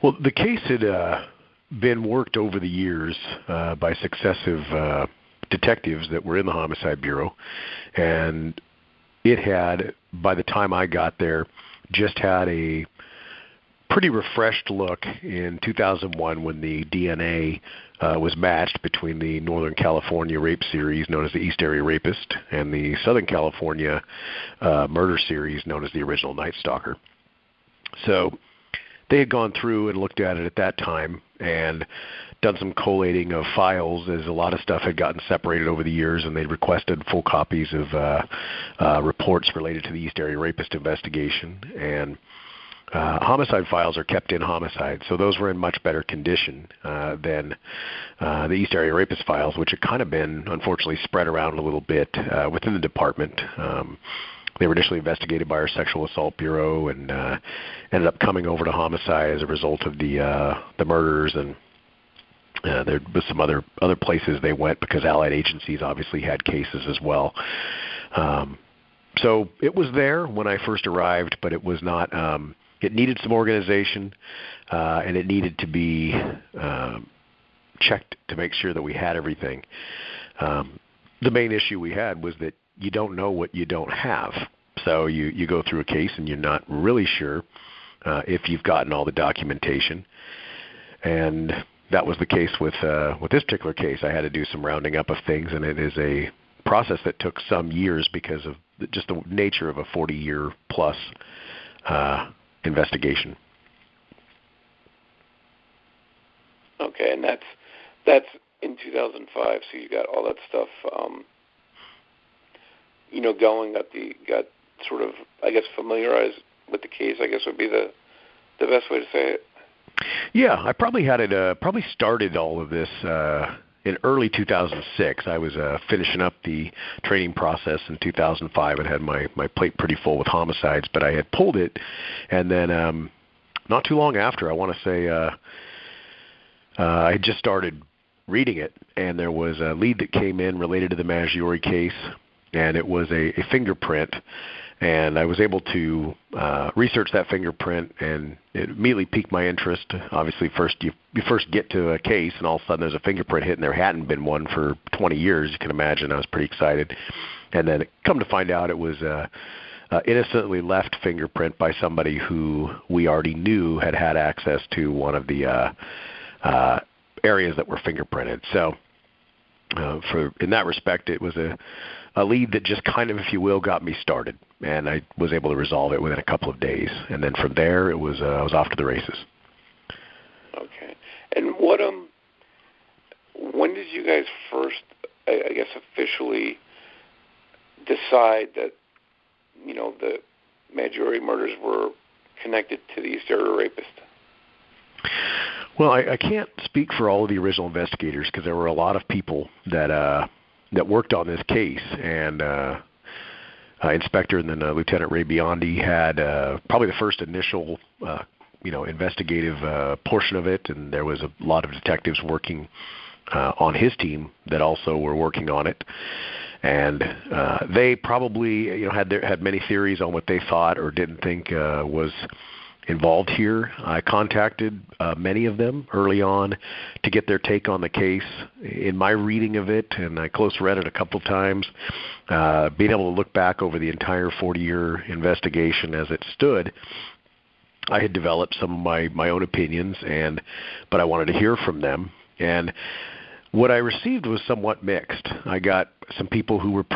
Well, the case had been worked over the years by successive detectives that were in the Homicide Bureau, and it had, by the time I got there, just had a pretty refreshed look in 2001 when the DNA was matched between the Northern California rape series known as the East Area Rapist and the Southern California murder series known as the original Night Stalker. So they had gone through and looked at it at that time and done some collating of files, as a lot of stuff had gotten separated over the years, and they'd requested full copies of reports related to the East Area Rapist investigation. And homicide files are kept in homicide, so those were in much better condition than the East Area Rapist files, which had kind of been, unfortunately, spread around a little bit within the department. They were initially investigated by our Sexual Assault Bureau and ended up coming over to homicide as a result of the murders, and there was some other places they went because allied agencies obviously had cases as well. So it was there when I first arrived, but it was not. It needed some organization, and it needed to be checked to make sure that we had everything. The main issue we had was that you don't know what you don't have. So you go through a case and you're not really sure if you've gotten all the documentation. And that was the case with this particular case. I had to do some rounding up of things, and it is a process that took some years because of just the nature of a 40-year plus investigation. Okay, and that's in 2005. So you got all that stuff, going. Got sort of, I guess, familiarized with the case, I guess would be the best way to say it. Yeah, I probably had it. Probably started all of this in early 2006. I was finishing up the training process in 2005 and had my plate pretty full with homicides, but I had pulled it, and then not too long after, I want to say, I had just started reading it, and there was a lead that came in related to the Maggiore case, and it was a fingerprint. And I was able to research that fingerprint, and it immediately piqued my interest. Obviously, you first get to a case, and all of a sudden there's a fingerprint hit, and there hadn't been one for 20 years. You can imagine I was pretty excited. And then come to find out it was innocently left fingerprint by somebody who we already knew had access to one of the areas that were fingerprinted. So in that respect, it was a lead that just kind of, if you will, got me started, and I was able to resolve it within a couple of days. And then from there, it was I was off to the races. Okay. And when did you guys first, I guess, officially decide that, the Maggiore murders were connected to the East Area Rapist? Well, I can't speak for all of the original investigators because there were a lot of people that worked on this case, and Inspector and then Lieutenant Ray Biondi had probably the first initial, investigative portion of it, and there was a lot of detectives working on his team that also were working on it, and they probably had many theories on what they thought or didn't think was involved here. I contacted many of them early on to get their take on the case. In my reading of it, and I close read it a couple of times, being able to look back over the entire 40-year investigation as it stood, I had developed some of my own opinions, but I wanted to hear from them. And what I received was somewhat mixed. I got some people who were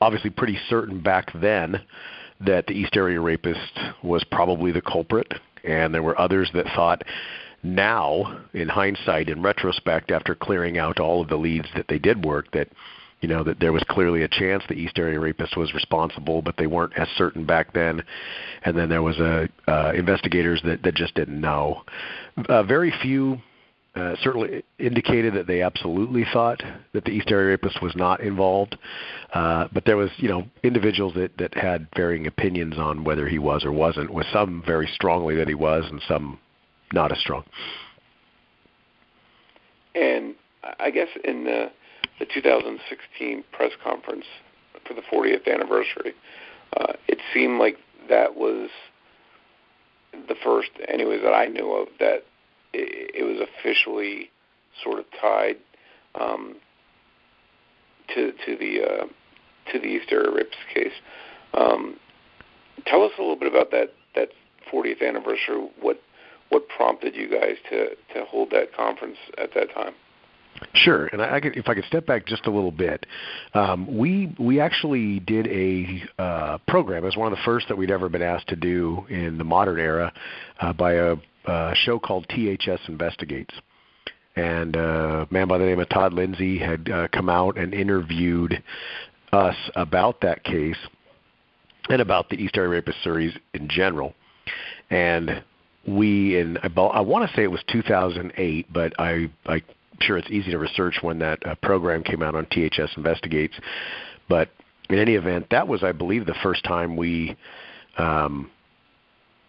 obviously pretty certain back then that the East Area Rapist was probably the culprit, and there were others that thought now, in hindsight, in retrospect, after clearing out all of the leads that they did work, that that there was clearly a chance the East Area Rapist was responsible, but they weren't as certain back then. And then there was investigators that just didn't know. Very few certainly indicated that they absolutely thought that the East Area Rapist was not involved, but there was, individuals that had varying opinions on whether he was or wasn't, with some very strongly that he was and some not as strong. And I guess in the 2016 press conference for the 40th anniversary, it seemed like that was the first, anyways, that I knew of that it was officially sort of tied to the East Area Rapist case. Tell us a little bit about that 40th anniversary. What prompted you guys to hold that conference at that time? Sure, and if I could step back just a little bit, we actually did a program. It was one of the first that we'd ever been asked to do in the modern era by a show called THS Investigates. And a man by the name of Todd Lindsay had come out and interviewed us about that case and about the East Area Rapist series in general. And I want to say it was 2008, but I'm sure it's easy to research when that program came out on THS Investigates. But in any event, that was, I believe, the first time we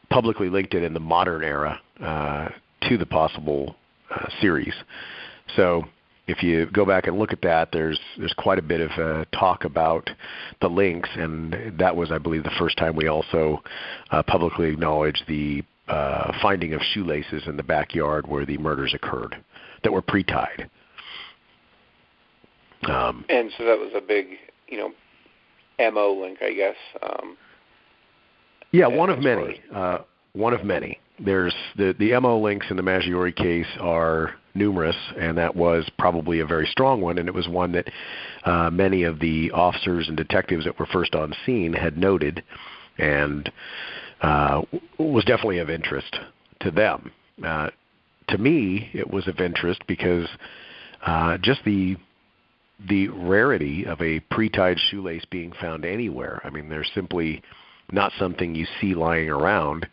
publicly linked it in the modern era to the possible series. So if you go back and look at that, there's quite a bit of talk about the links, and that was, I believe, the first time we also publicly acknowledged the finding of shoelaces in the backyard where the murders occurred that were pre-tied. And so that was a big, MO link, I guess. Yeah, one of many. One of many. There's the MO links in the Maggiore case are numerous, and that was probably a very strong one, and it was one that many of the officers and detectives that were first on scene had noted, and was definitely of interest to them. To me, it was of interest because just the rarity of a pre-tied shoelace being found anywhere. I mean, there's simply not something you see lying around,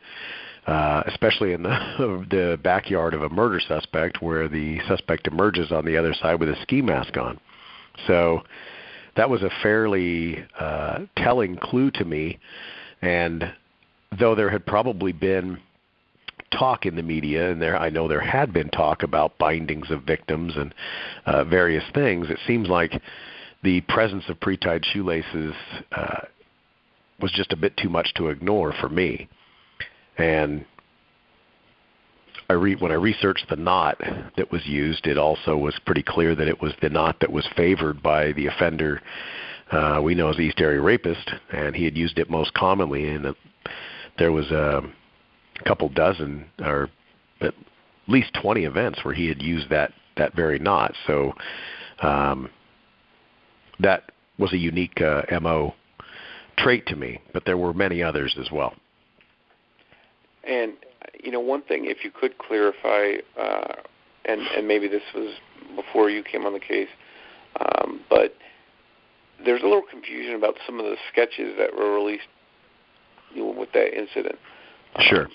especially in the backyard of a murder suspect where the suspect emerges on the other side with a ski mask on. So that was a fairly telling clue to me, and though there had probably been talk in the media, and I know there had been talk about bindings of victims and various things, it seems like the presence of pre-tied shoelaces was just a bit too much to ignore for me. And when I researched the knot that was used, it also was pretty clear that it was the knot that was favored by the offender we know as the East Area Rapist, and he had used it most commonly, and there was a couple dozen or at least 20 events where he had used that very knot. So that was a unique MO trait to me, but there were many others as well. And, one thing, if you could clarify, and maybe this was before you came on the case, but there's a little confusion about some of the sketches that were released with that incident. Sure.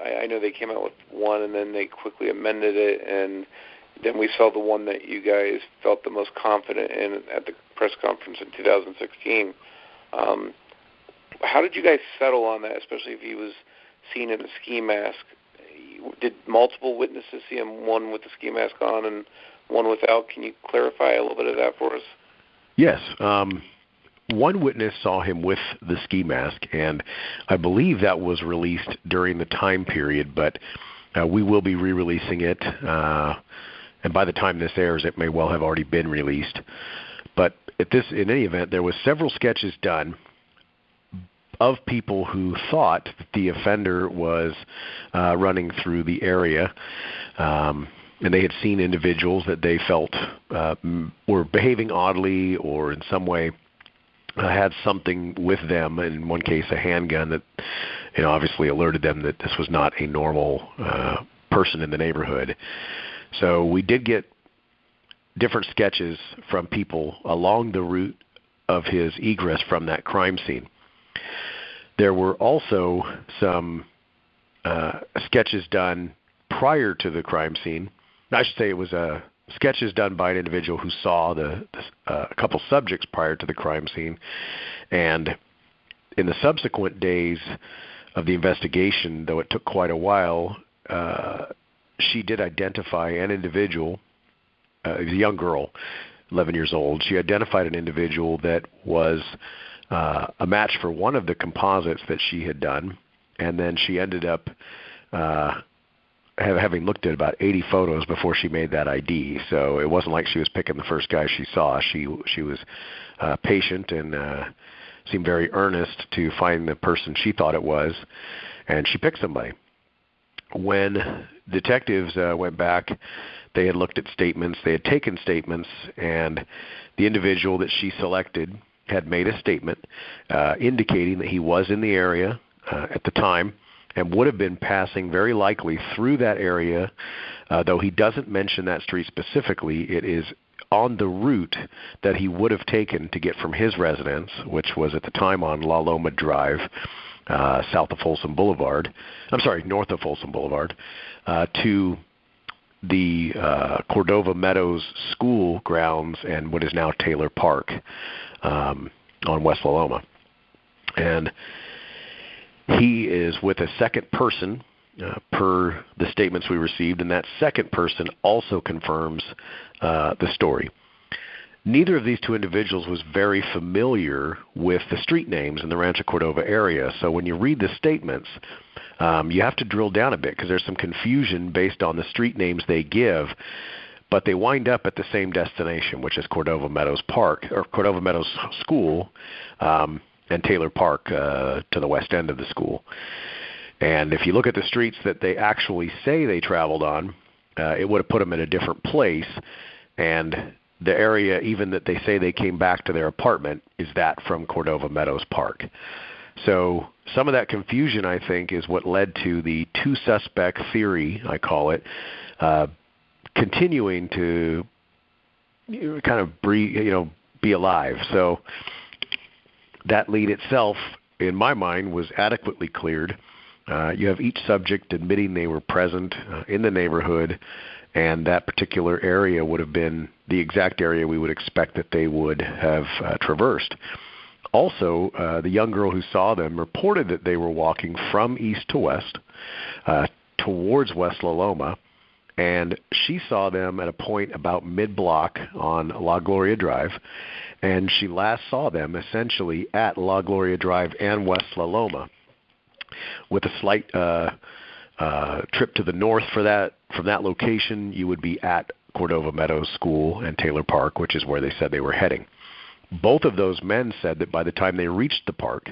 I know they came out with one, and then they quickly amended it, and then we saw the one that you guys felt the most confident in at the press conference in 2016. How did you guys settle on that, especially if he was seen in a ski mask? Did multiple witnesses see him, one with the ski mask on and one without? Can you clarify a little bit of that for us? Yes. One witness saw him with the ski mask, and I believe that was released during the time period, but we will be re-releasing it, and by the time this airs, it may well have already been released. But in any event, there was several sketches done of people who thought that the offender was running through the area, and they had seen individuals that they felt were behaving oddly or in some way had something with them, in one case a handgun that obviously alerted them that this was not a normal person in the neighborhood. So we did get different sketches from people along the route of his egress from that crime scene. There were also some sketches done prior to the crime scene. I should say it was sketches done by an individual who saw a couple subjects prior to the crime scene. And in the subsequent days of the investigation, though it took quite a while, she did identify an individual. It was a young girl, 11 years old. She identified an individual that was a match for one of the composites that she had done, and then she ended up having looked at about 80 photos before she made that ID. So it wasn't like she was picking the first guy she saw. She was patient and seemed very earnest to find the person she thought it was, and she picked somebody. When detectives went back, they had looked at statements, they had taken statements, and the individual that she selected had made a statement indicating that he was in the area at the time and would have been passing very likely through that area, though he doesn't mention that street specifically. It is on the route that he would have taken to get from his residence, which was at the time on La Loma Drive, north of Folsom Boulevard, to the Cordova Meadows School grounds and what is now Taylor Park on West La Loma. And he is with a second person per the statements we received, and that second person also confirms the story. Neither of these two individuals was very familiar with the street names in the Rancho Cordova area, so when you read the statements, you have to drill down a bit because there's some confusion based on the street names they give, but they wind up at the same destination, which is Cordova Meadows Park, or Cordova Meadows School, and Taylor Park to the west end of the school. And if you look at the streets that they actually say they traveled on, it would have put them in a different place, and the area even that they say they came back to their apartment is that from Cordova Meadows Park. So some of that confusion, I think, is what led to the two-suspect theory, I call it, continuing to kind of be alive. So that lead itself, in my mind, was adequately cleared. You have each subject admitting they were present in the neighborhood, and that particular area would have been the exact area we would expect that they would have traversed. Also, the young girl who saw them reported that they were walking from east to west towards West La Loma, and she saw them at a point about mid-block on La Gloria Drive, and she last saw them essentially at La Gloria Drive and West La Loma, with a slight trip to the north for that. From that location, you would be at Cordova Meadows School and Taylor Park, which is where they said they were heading. Both of those men said that by the time they reached the park,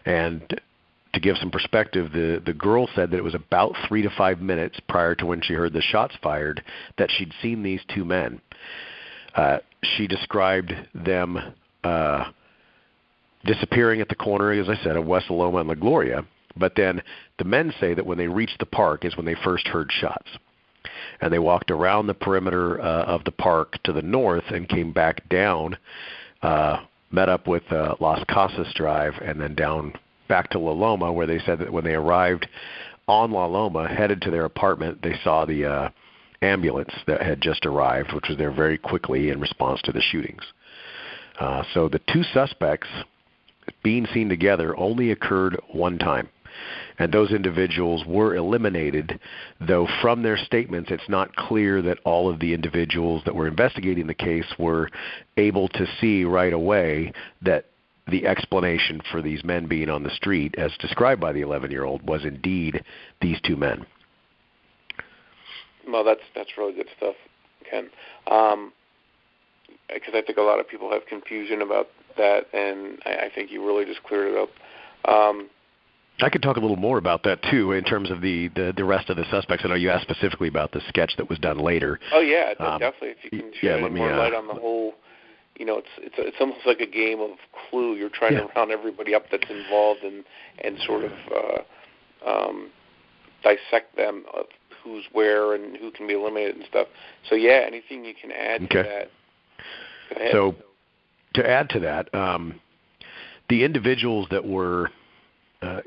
and to give some perspective, the girl said that it was about 3 to 5 minutes prior to when she heard the shots fired that she'd seen these two men. She described them disappearing at the corner, as I said, of West La Loma and La Gloria. But then the men say that when they reached the park is when they first heard shots. And they walked around the perimeter of the park to the north and came back down, met up with Las Casas Drive, and then down back to La Loma, where they said that when they arrived on La Loma, headed to their apartment, they saw the ambulance that had just arrived, which was there very quickly in response to the shootings. So the two suspects being seen together only occurred one time. And those individuals were eliminated, though from their statements it's not clear that all of the individuals that were investigating the case were able to see right away that the explanation for these men being on the street, as described by the 11-year-old, was indeed these two men. Well, that's really good stuff, Ken. Because I think a lot of people have confusion about that, and I think you really just cleared it up. I could talk a little more about that, too, in terms of the rest of the suspects. I know you asked specifically about the sketch that was done later. Oh, yeah, definitely. If you can shed more light on the whole, it's almost like a game of Clue. You're trying to round everybody up that's involved and sort of dissect them of who's where and who can be eliminated and stuff. So, yeah, anything you can add to that. Go ahead. So, to add to that, the individuals that were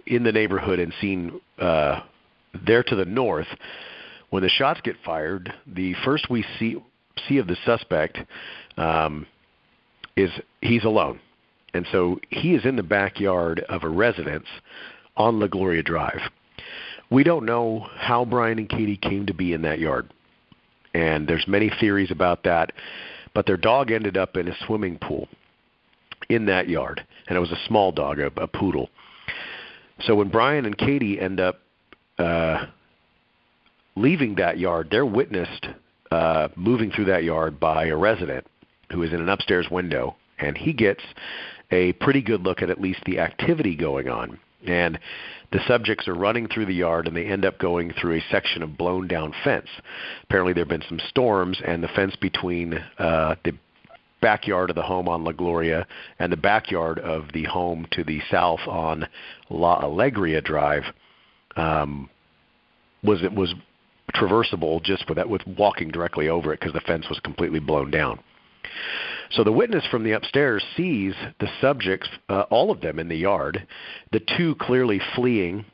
in the neighborhood and seen there to the north, when the shots get fired, the first we see of the suspect is he's alone. And so he is in the backyard of a residence on La Gloria Drive. We don't know how Brian and Katie came to be in that yard, and there's many theories about that, but their dog ended up in a swimming pool in that yard, and it was a small dog, a poodle. So when Brian and Katie end up leaving that yard, they're witnessed moving through that yard by a resident who is in an upstairs window, and he gets a pretty good look at least the activity going on. And the subjects are running through the yard, and they end up going through a section of blown-down fence. Apparently there have been some storms, and the fence between the backyard of the home on La Gloria and the backyard of the home to the south on La Alegria Drive was traversable just with walking directly over it because the fence was completely blown down. So the witness from the upstairs sees the subjects, all of them in the yard, the two clearly fleeing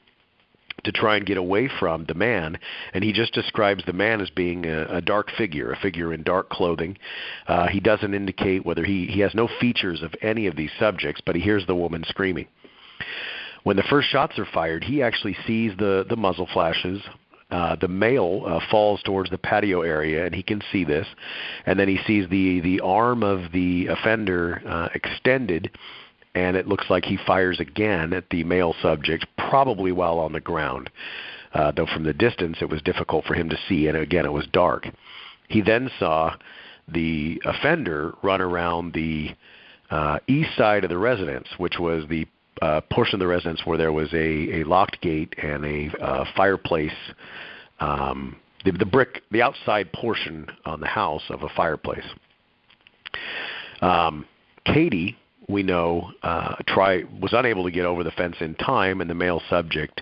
to try and get away from the man, and he just describes the man as being a dark figure, a figure in dark clothing. He doesn't indicate whether he has no features of any of these subjects, but he hears the woman screaming. When the first shots are fired, he actually sees the muzzle flashes. The male falls towards the patio area, and he can see this. And then he sees the arm of the offender extended, and it looks like he fires again at the male subject, probably while on the ground. Though from the distance it was difficult for him to see, and again it was dark. He then saw the offender run around the east side of the residence, which was the portion of the residence where there was a locked gate and a fireplace, the outside portion on the house of a fireplace. Katie, we know, was unable to get over the fence in time, and the male subject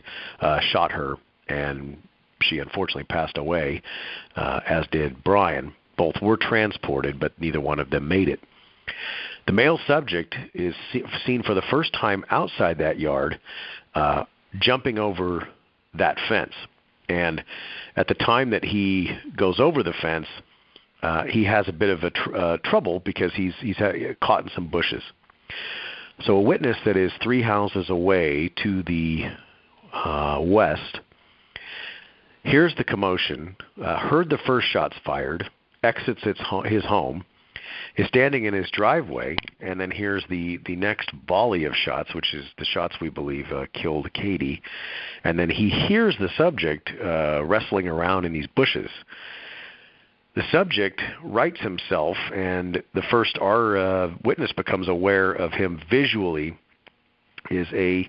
shot her, and she unfortunately passed away, as did Brian. Both were transported, but neither one of them made it. The male subject is seen for the first time outside that yard, jumping over that fence. And at the time that he goes over the fence, he has a bit of a trouble because he's caught in some bushes. So a witness that is 3 houses away to the west hears the commotion, heard the first shots fired, exits his home, is standing in his driveway, and then hears the next volley of shots, which is the shots we believe killed Katie. And then he hears the subject wrestling around in these bushes. The subject rights himself, and our witness becomes aware of him visually, is a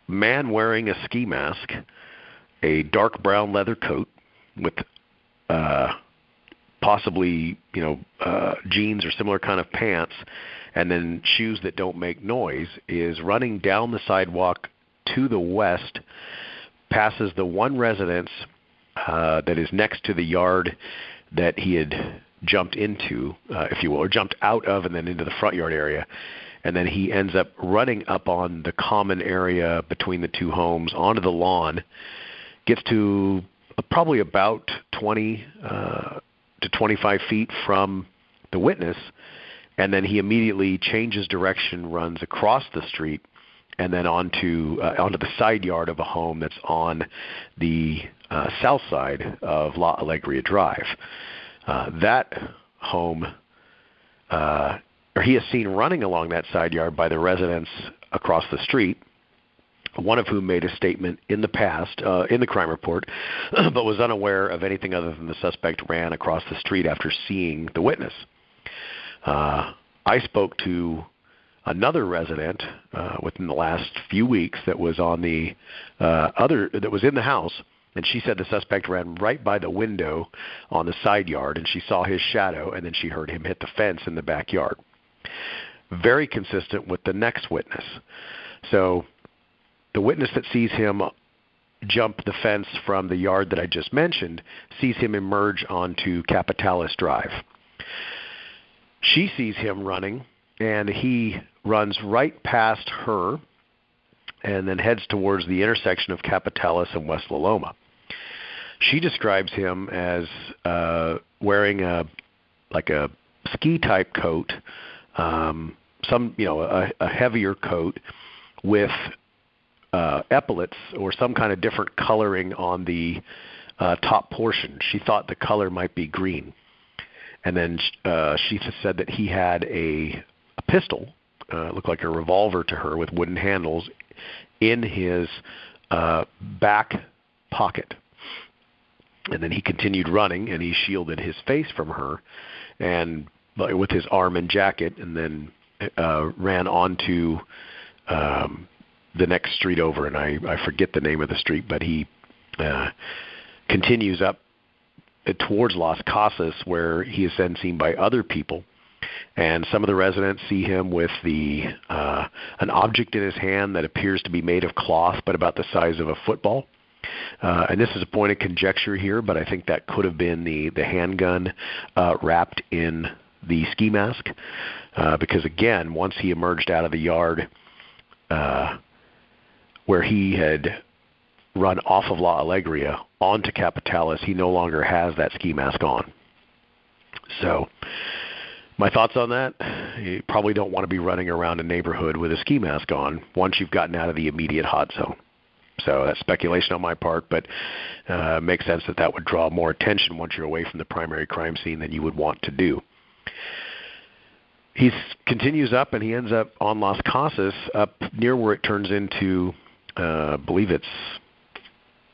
man wearing a ski mask, a dark brown leather coat with possibly jeans or similar kind of pants, and then shoes that don't make noise, is running down the sidewalk to the west, passes the one residence that is next to the yard that he had jumped into, if you will, or jumped out of and then into the front yard area. And then he ends up running up on the common area between the two homes onto the lawn, gets to probably about 20 to 25 feet from the witness, and then he immediately changes direction, runs across the street, and then onto the side yard of a home that's on the south side of La Alegria Drive. That home, or he is seen running along that side yard by the residents across the street, one of whom made a statement in the past, in the crime report, but was unaware of anything other than the suspect ran across the street after seeing the witness. I spoke to another resident within the last few weeks that was on the that was in the house, and she said the suspect ran right by the window on the side yard, and she saw his shadow, and then she heard him hit the fence in the backyard. Very consistent with the next witness. So the witness that sees him jump the fence from the yard that I just mentioned sees him emerge onto Capitalis Drive. She sees him running, and he runs right past her and then heads towards the intersection of Capitalis and West La Loma. She describes him as wearing a ski-type coat, a heavier coat with epaulets or some kind of different coloring on the top portion. She thought the color might be green. And then she said that he had a pistol, looked like a revolver to her with wooden handles, in his back pocket. And then he continued running, and he shielded his face from her, and with his arm and jacket, and then ran onto the next street over, and I forget the name of the street, but he continues up towards Las Casas, where he is then seen by other people. And some of the residents see him with an object in his hand that appears to be made of cloth, but about the size of a football. And this is a point of conjecture here, but I think that could have been the handgun wrapped in the ski mask. Because, again, once he emerged out of the yard where he had run off of La Alegria onto Capitales, he no longer has that ski mask on. So my thoughts on that, you probably don't want to be running around a neighborhood with a ski mask on once you've gotten out of the immediate hot zone. So that's speculation on my part, but makes sense that would draw more attention once you're away from the primary crime scene than you would want to do. He continues up, and he ends up on Las Casas, up near where it turns into, I believe it's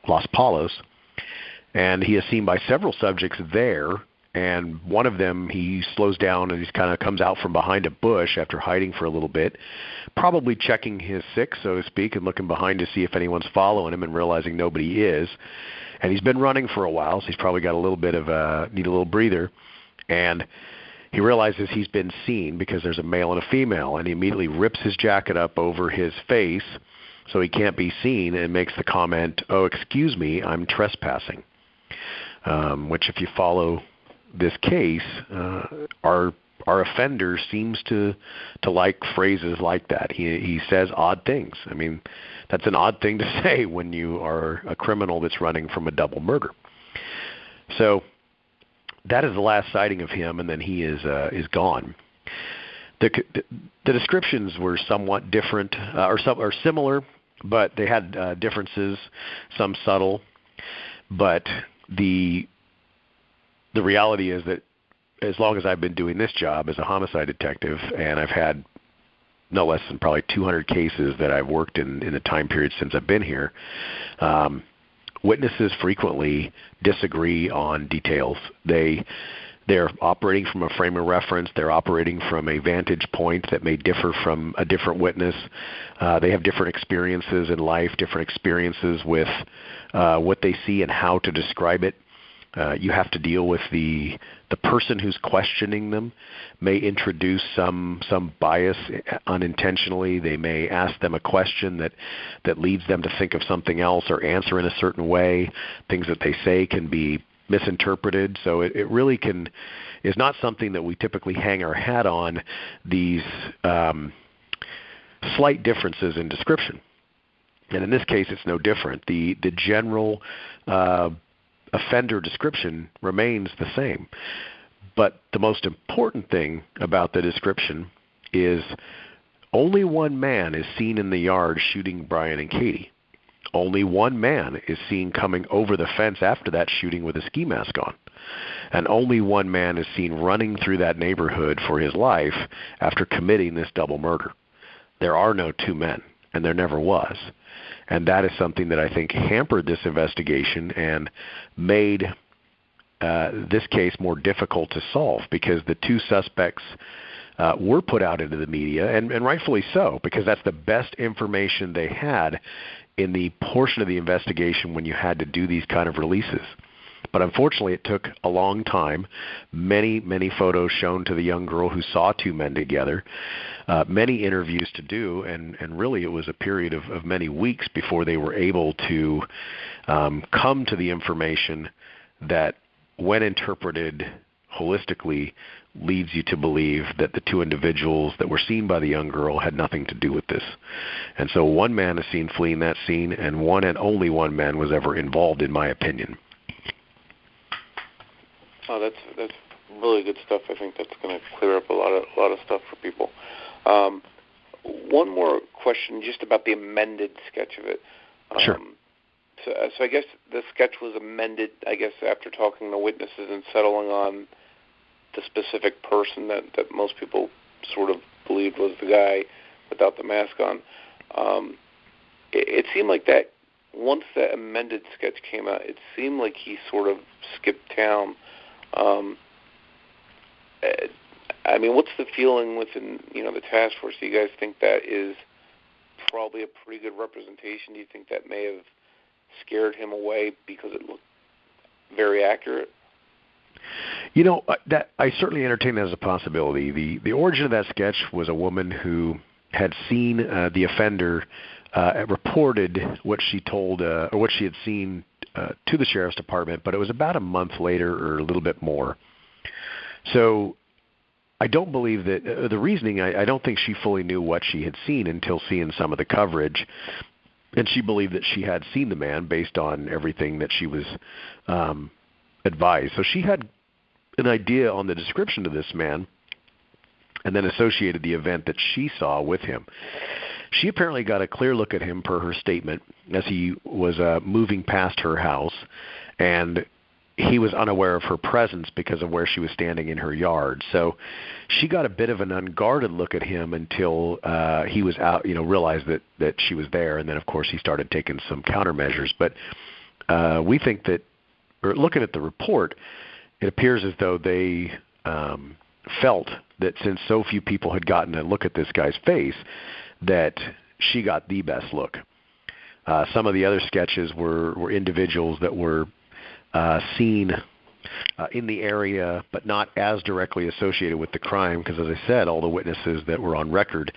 Los Palos, and he is seen by several subjects there. And one of them, he slows down and he kind of comes out from behind a bush after hiding for a little bit, probably checking his six, so to speak, and looking behind to see if anyone's following him and realizing nobody is. And he's been running for a while, so he's probably got a little bit of need a little breather. And he realizes he's been seen because there's a male and a female, and he immediately rips his jacket up over his face so he can't be seen and makes the comment, "Oh, excuse me, I'm trespassing," which if you follow this case, our offender seems to like phrases like that. He says odd things. I mean, that's an odd thing to say when you are a criminal that's running from a double murder. So that is the last sighting of him, and then he is gone. The descriptions were somewhat different, or similar, but they had differences, some subtle. But the reality is that as long as I've been doing this job as a homicide detective, and I've had no less than probably 200 cases that I've worked in the time period since I've been here, witnesses frequently disagree on details. They're operating from a frame of reference. They're operating from a vantage point that may differ from a different witness. They have different experiences in life, different experiences with what they see and how to describe it. You have to deal with the person who's questioning them may introduce some bias unintentionally. They may ask them a question that leads them to think of something else or answer in a certain way. Things that they say can be misinterpreted. So it really is not something that we typically hang our hat on, these slight differences in description. And in this case, it's no different. The general offender description remains the same. But the most important thing about the description is only one man is seen in the yard shooting Brian and Katie. Only one man is seen coming over the fence after that shooting with a ski mask on. And only one man is seen running through that neighborhood for his life after committing this double murder. There are no two men, and there never was. And that is something that I think hampered this investigation and made this case more difficult to solve, because the two suspects were put out into the media, and rightfully so, because that's the best information they had in the portion of the investigation when you had to do these kind of releases. But unfortunately, it took a long time, many, many photos shown to the young girl who saw two men together, many interviews to do, and really it was a period of many weeks before they were able to come to the information that, when interpreted holistically, leads you to believe that the two individuals that were seen by the young girl had nothing to do with this. And so one man is seen fleeing that scene, and one and only one man was ever involved, in my opinion. Oh, that's really good stuff. I think that's going to clear up a lot of stuff for people. One more question, just about the amended sketch of it. Sure. So I guess the sketch was amended, I guess, after talking to witnesses and settling on the specific person that most people sort of believed was the guy without the mask on. it seemed like that once that amended sketch came out, it seemed like he sort of skipped town. I mean, what's the feeling within the task force? Do you guys think that is probably a pretty good representation? Do you think that may have scared him away because it looked very accurate? That I certainly entertain that as a possibility. The origin of that sketch was a woman who had seen the offender, reported what she told or what she had seen to the sheriff's department, but it was about a month later or a little bit more. So I don't believe that the reasoning. I don't think she fully knew what she had seen until seeing some of the coverage, and she believed that she had seen the man based on everything that she was advised. So she had an idea on the description of this man, and then associated the event that she saw with him. She apparently got a clear look at him per her statement as he was moving past her house, and he was unaware of her presence because of where she was standing in her yard. So she got a bit of an unguarded look at him until he was out, realized that she was there, and then, of course, he started taking some countermeasures. But we think that, or looking at the report, it appears as though they felt that since so few people had gotten a look at this guy's face, that she got the best look. Some of the other sketches were individuals that were seen in the area, but not as directly associated with the crime, because, as I said, all the witnesses that were on record,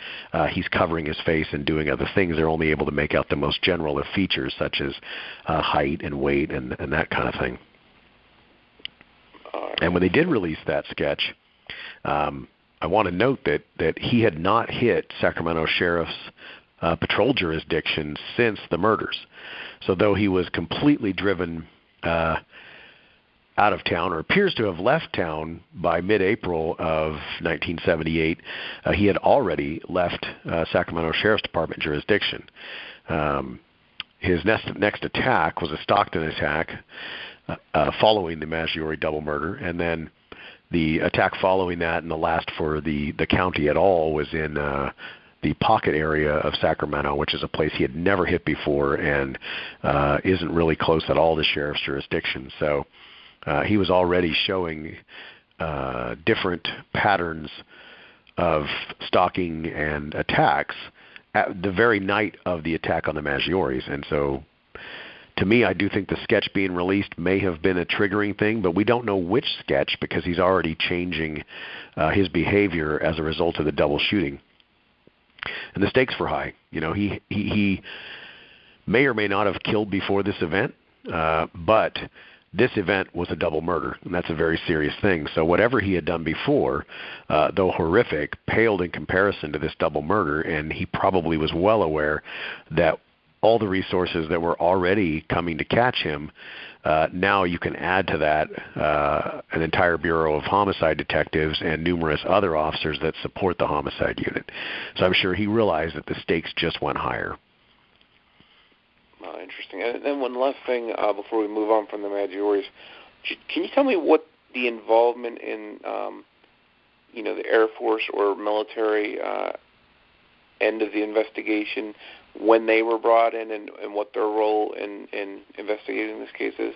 he's covering his face and doing other things. They're only able to make out the most general of features, such as height and weight and that kind of thing. And when they did release that sketch, I want to note that he had not hit Sacramento Sheriff's patrol jurisdiction since the murders. So though he was completely driven out of town, or appears to have left town by mid-April of 1978, he had already left Sacramento Sheriff's Department jurisdiction. His next attack was a Stockton attack following the Maggiore double murder, and then the attack following that and the last for the county at all was in the Pocket area of Sacramento, which is a place he had never hit before and isn't really close at all to sheriff's jurisdiction. So he was already showing different patterns of stalking and attacks at the very night of the attack on the Maggiores. And so to me, I do think the sketch being released may have been a triggering thing, but we don't know which sketch because he's already changing his behavior as a result of the double shooting. And the stakes were high. He may or may not have killed before this event, but this event was a double murder, and that's a very serious thing. So whatever he had done before, though horrific, paled in comparison to this double murder, and he probably was well aware that all the resources that were already coming to catch him, now you can add to that an entire Bureau of Homicide detectives and numerous other officers that support the homicide unit. So I'm sure he realized that the stakes just went higher. Interesting. And then one last thing before we move on from the Maggiores, can you tell me what the involvement in the Air Force or military end of the investigation, when they were brought in, and what their role in investigating this case is?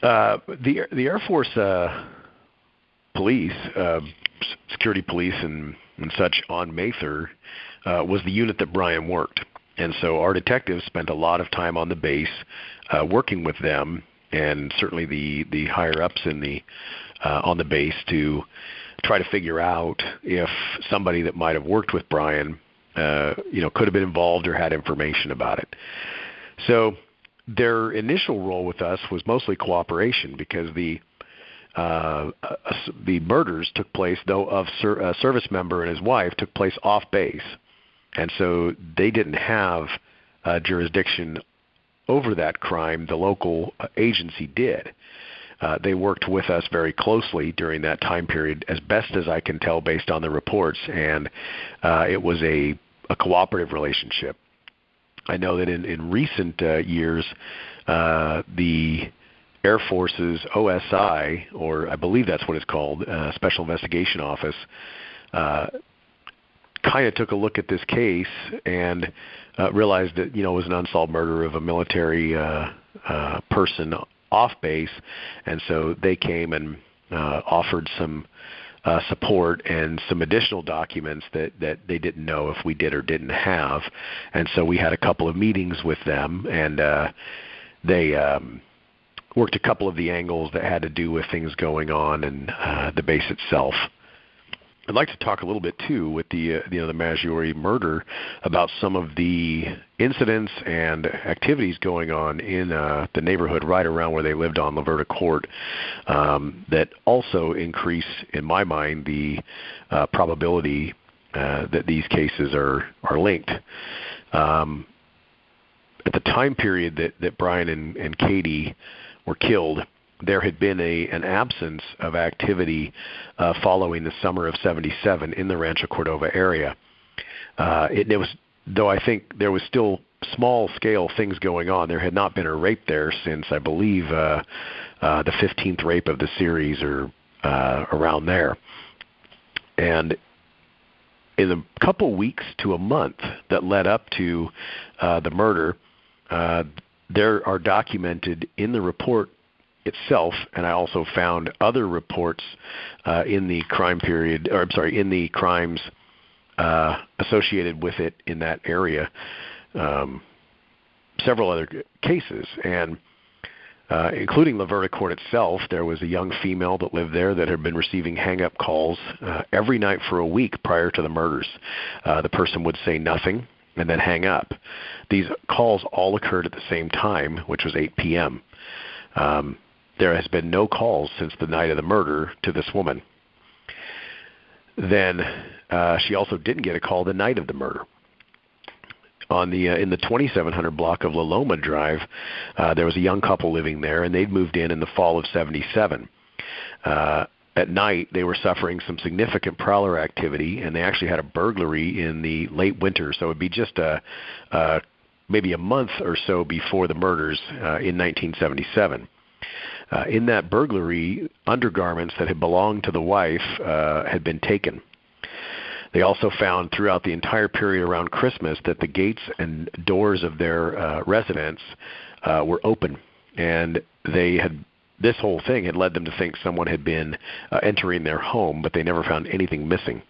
The Air Force police, security police and such on Mather was the unit that Brian worked. And so our detectives spent a lot of time on the base working with them, and certainly the higher-ups in on the base to try to figure out if somebody that might have worked with Brian could have been involved or had information about it. So their initial role with us was mostly cooperation, because the murders took place, though of a service member and his wife, took place off base. And so they didn't have jurisdiction over that crime. The local agency did. They worked with us very closely during that time period, as best as I can tell based on the reports, and it was a cooperative relationship. I know that in recent years, the Air Force's OSI, or I believe that's what it's called, Special Investigation Office, kind of took a look at this case and realized that, it was an unsolved murder of a military person off base, and so they came and offered some support and some additional documents that they didn't know if we did or didn't have. And so we had a couple of meetings with them, and they worked a couple of the angles that had to do with things going on and the base itself. I'd like to talk a little bit too with the Maggiore murder about some of the incidents and activities going on in the neighborhood right around where they lived on Laverta Court that also increase, in my mind, the probability that these cases are linked. At the time period that Brian and Katie were killed, there had been an absence of activity following the summer of '77 in the Rancho Cordova area. Though I think there was still small-scale things going on. There had not been a rape there since, I believe, the 15th rape of the series or around there. And in a couple weeks to a month that led up to the murder, there are documented in the report itself, and I also found other reports in the in the crimes associated with it in that area, several other cases, and including Laverta Court itself. There was a young female that lived there that had been receiving hang-up calls every night for a week prior to the murders. The person would say nothing and then hang up. These calls all occurred at the same time, which was 8 p.m. There has been no calls since the night of the murder to this woman. Then she also didn't get a call the night of the murder. In the 2700 block of La Loma Drive, there was a young couple living there, and they'd moved in the fall of '77. At night, they were suffering some significant prowler activity, and they actually had a burglary in the late winter, so it would be just maybe a month or so before the murders in 1977. In that burglary, undergarments that had belonged to the wife had been taken. They also found throughout the entire period around Christmas that the gates and doors of their residence were open, and this whole thing had led them to think someone had been entering their home, but they never found anything missing.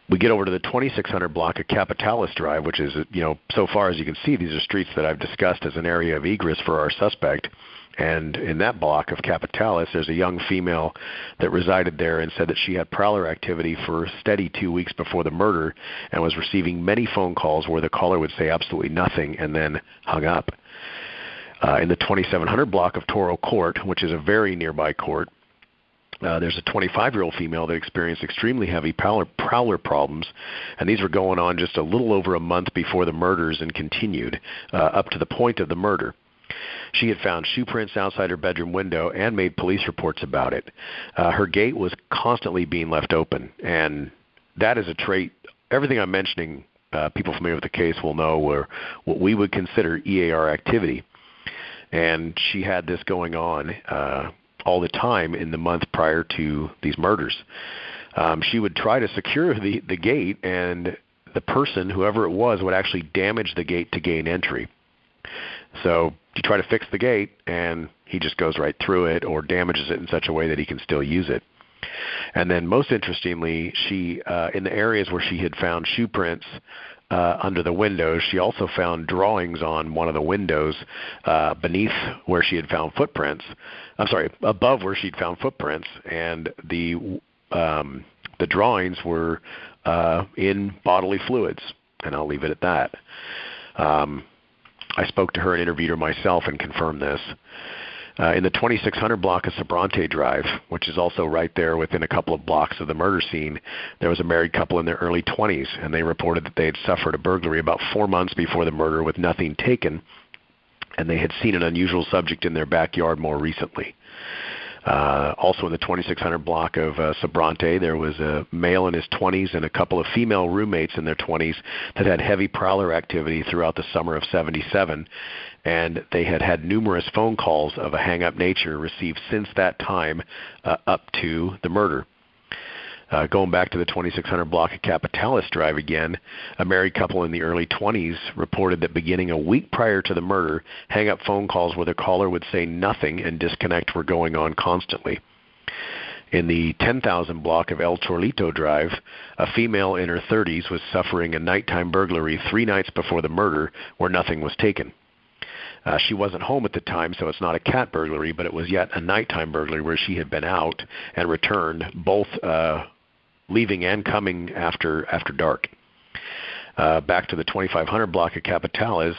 We get over to the 2600 block of Capitalis Drive, which is, so far as you can see, these are streets that I've discussed as an area of egress for our suspect. And in that block of Capitalis, there's a young female that resided there and said that she had prowler activity for a steady 2 weeks before the murder and was receiving many phone calls where the caller would say absolutely nothing and then hung up. In the 2700 block of Toro Court, which is a very nearby court, there's a 25-year-old female that experienced extremely heavy prowler problems, and these were going on just a little over a month before the murders and continued up to the point of the murder. She had found shoe prints outside her bedroom window and made police reports about it. Her gate was constantly being left open, and that is a trait. Everything I'm mentioning, people familiar with the case will know were what we would consider EAR activity. And she had this going on all the time in the month prior to these murders. She would try to secure the gate, and the person, whoever it was, would actually damage the gate to gain entry. So you try to fix the gate, and he just goes right through it or damages it in such a way that he can still use it. And then most interestingly, she in the areas where she had found shoe prints under the windows, she also found drawings on one of the windows beneath where she had found footprints. Above where she'd found footprints, and the drawings were in bodily fluids, and I'll leave it at that. I spoke to her and interviewed her myself and confirmed this. In the 2600 block of Sobrante Drive, which is also right there within a couple of blocks of the murder scene, there was a married couple in their early 20s, and they reported that they had suffered a burglary about 4 months before the murder with nothing taken, and they had seen an unusual subject in their backyard more recently. Also in the 2600 block of Sobrante, there was a male in his 20s and a couple of female roommates in their 20s that had heavy prowler activity throughout the summer of '77, and they had had numerous phone calls of a hang-up nature received since that time up to the murder. Going back to the 2600 block of Capitalis Drive again, a married couple in the early 20s reported that beginning a week prior to the murder, hang-up phone calls where the caller would say nothing and disconnect were going on constantly. In the 10,000 block of El Chorlito Drive, a female in her 30s was suffering a nighttime burglary 3 nights before the murder where nothing was taken. She wasn't home at the time, so it's not a cat burglary, but it was yet a nighttime burglary where she had been out and returned, both leaving and coming after dark. Back to the 2500 block of Capitales.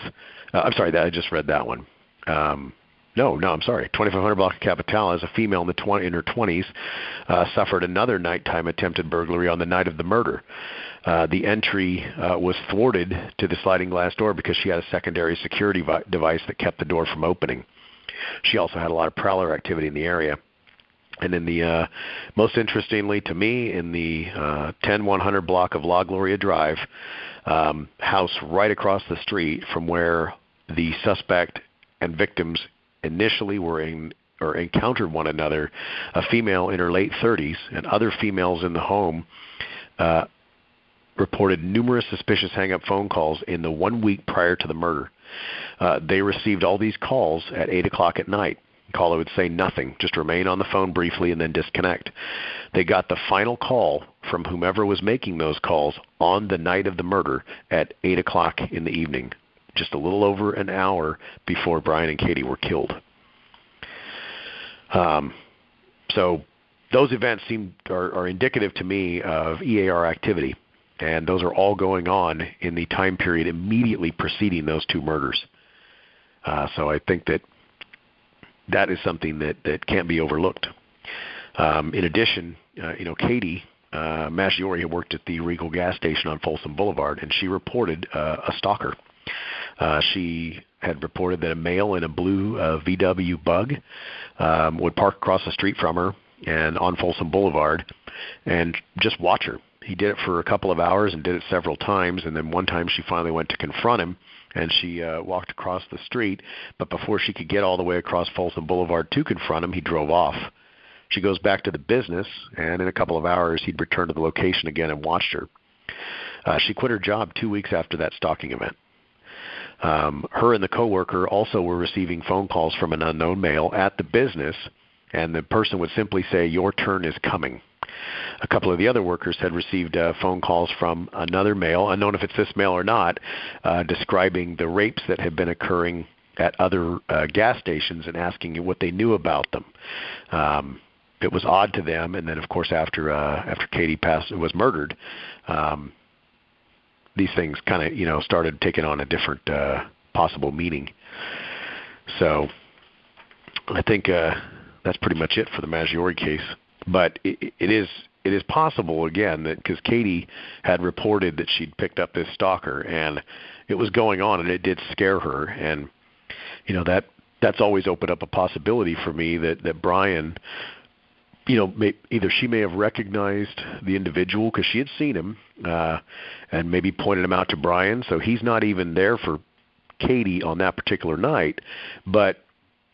I'm sorry, I just read that one. No, I'm sorry. 2500 block of Capitales, a female in her 20s, suffered another nighttime attempted burglary on the night of the murder. The entry was thwarted to the sliding glass door because she had a secondary security device that kept the door from opening. She also had a lot of prowler activity in the area. And in the most interestingly to me, in the 10100 block of La Gloria Drive, house right across the street from where the suspect and victims initially encountered one another, a female in her late 30s and other females in the home reported numerous suspicious hang-up phone calls in the 1 week prior to the murder. They received all these calls at 8 o'clock at night. The caller would say nothing, just remain on the phone briefly and then disconnect. They got the final call from whomever was making those calls on the night of the murder at 8 o'clock in the evening, just a little over an hour before Brian and Katie were killed. So those events are indicative to me of EAR activity, and those are all going on in the time period immediately preceding those 2 murders. So I think that is something that can't be overlooked. In addition, Katie Maggiore had worked at the Regal gas station on Folsom Boulevard, and she reported a stalker. She had reported that a male in a blue VW Bug would park across the street from her and on Folsom Boulevard and just watch her. He did it for a couple of hours and did it several times, and then one time she finally went to confront him, and she walked across the street, but before she could get all the way across Folsom Boulevard to confront him, he drove off. She goes back to the business, and in a couple of hours he'd returned to the location again and watched her. She quit her job 2 weeks after that stalking event. Her and the coworker also were receiving phone calls from an unknown male at the business, and the person would simply say, "Your turn is coming." A couple of the other workers had received phone calls from another male, unknown if it's this male or not, describing the rapes that had been occurring at other gas stations and asking what they knew about them. It was odd to them, and then of course after Katie was murdered, these things kind of started taking on a different possible meaning. So I think that's pretty much it for the Maggiore case. But it is possible, again, that because Katie had reported that she'd picked up this stalker and it was going on and it did scare her, and that's always opened up a possibility for me that Brian, either she may have recognized the individual because she had seen him and maybe pointed him out to Brian, so he's not even there for Katie on that particular night, but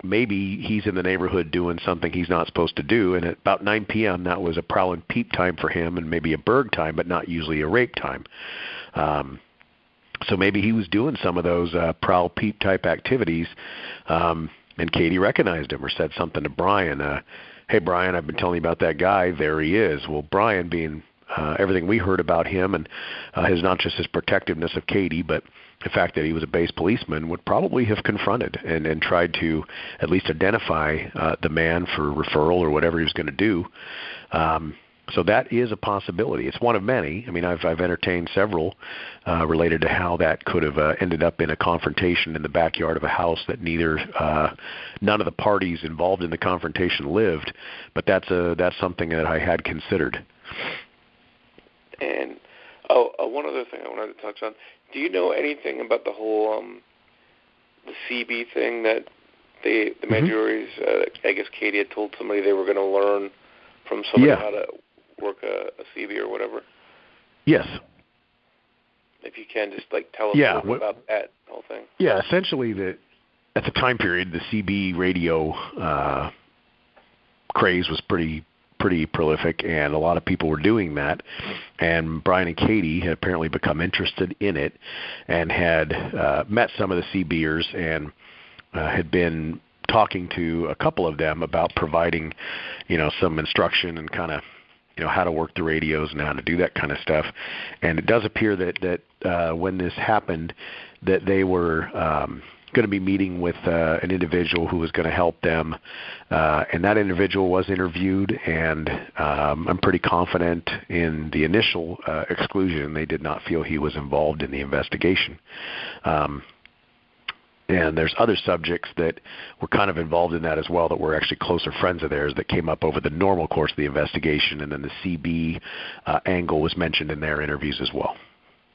maybe he's in the neighborhood doing something he's not supposed to do, and at about 9 p.m. that was a prowl and peep time for him and maybe a burg time, but not usually a rape time. So maybe he was doing some of those prowl peep type activities, and Katie recognized him or said something to Brian. Hey, Brian, I've been telling you about that guy. There he is. Well, Brian, being everything we heard about him and his not just his protectiveness of Katie, but the fact that he was a base policeman, would probably have confronted and tried to at least identify the man for referral or whatever he was going to do. So that is a possibility. It's one of many. I mean, I've entertained several related to how that could have ended up in a confrontation in the backyard of a house that none of the parties involved in the confrontation lived. But that's something that I had considered. And one other thing I wanted to touch on. Do you know anything about the whole the CB thing that the Maggiores, I guess Katie had told somebody they were going to learn from somebody how to work a CB or whatever? Yes. If you can, just tell us a little about that whole thing. Yeah, essentially at the time period, the CB radio craze was pretty pretty prolific, and a lot of people were doing that. And Brian and Katie had apparently become interested in it and had met some of the CBers and had been talking to a couple of them about providing, some instruction and kind of, how to work the radios and how to do that kind of stuff. And it does appear that when this happened, that they were going to be meeting with an individual who was going to help them, and that individual was interviewed, and I'm pretty confident in the initial exclusion they did not feel he was involved in the investigation. And there's other subjects that were kind of involved in that as well that were actually closer friends of theirs that came up over the normal course of the investigation, and then the CB angle was mentioned in their interviews as well.